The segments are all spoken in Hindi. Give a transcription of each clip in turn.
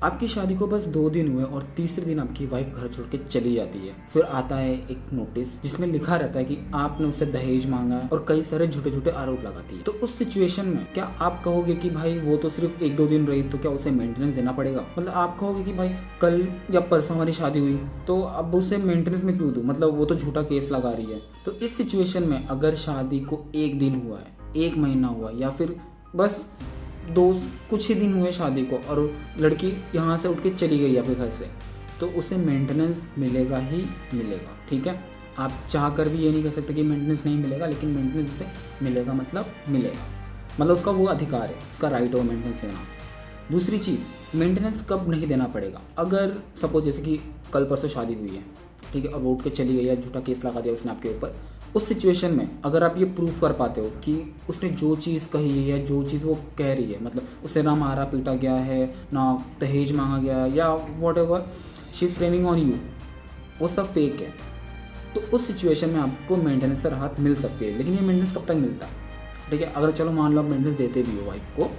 आपकी शादी को बस 2 दिन हुए और तीसरे दिन आपकी वाइफ घर छोड़ के चली जाती है। फिर आता है एक नोटिस जिसमें लिखा रहता है कि आपने उससे दहेज मांगा और कई सारे झूठे झूठे आरोप लगाती है। तो उस सिचुएशन में क्या आप कहोगे कि भाई वो तो सिर्फ 1-2 दिन रही, तो क्या उसे मेंटेनेंस देना पड़ेगा? मतलब आप कहोगे कि भाई कल या परसों हमारी शादी हुई तो अब उसे मेंटेनेंस में क्यों दूं, मतलब वो तो झूठा केस लगा रही है। तो इस सिचुएशन में अगर शादी को 1 दिन हुआ है, 1 महीना हुआ, या फिर बस कुछ ही दिन हुए शादी को और लड़की यहाँ से उठ के चली गई आपके घर से, तो उसे मेंटेनेंस मिलेगा ही मिलेगा। ठीक है, आप चाह कर भी ये नहीं कह सकते कि मेंटेनेंस नहीं मिलेगा, लेकिन मेंटेनेंस उसे मिलेगा, मतलब मिलेगा, मतलब उसका वो अधिकार है, उसका राइट हो मेंटेनेंस लेना। दूसरी चीज़, मेंटेनेंस कब नहीं देना पड़ेगा? अगर सपोज जैसे कि कल परसों शादी हुई है, ठीक है, और वो उठ के चली गई है, झूठा केस लगा दिया उसने आपके ऊपर, उस सिचुएशन में अगर आप ये प्रूव कर पाते हो कि उसने जो चीज़ कही है, जो चीज़ वो कह रही है, मतलब उसे ना मारा पीटा गया है, ना दहेज मांगा गया है, या what ever she is framing on you, वो सब फेक है, तो उस सिचुएशन में आपको मेंटेनेंस से राहत मिल सकती है। लेकिन ये मेंटेनेंस कब तक मिलता है? ठीक है, अगर चलो मान लो आप मेंटेनेंस देते भी हो वाइफ को,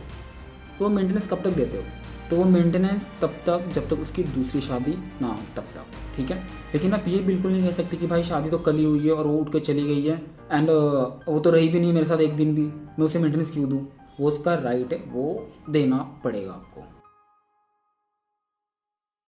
तो वो मेंटेनेंस कब तक देते हो? तो वो मेंटेनेंस तब तक जब तक उसकी दूसरी शादी ना हो, तब तक। ठीक है, लेकिन आप ये बिल्कुल नहीं कह सकते कि भाई शादी तो कल ही हुई है और वो उठ के चली गई है एंड वो तो रही भी नहीं मेरे साथ 1 दिन भी, मैं उसे मेंटेनेंस क्यों दूँ? वो उसका राइट है, वो देना पड़ेगा आपको।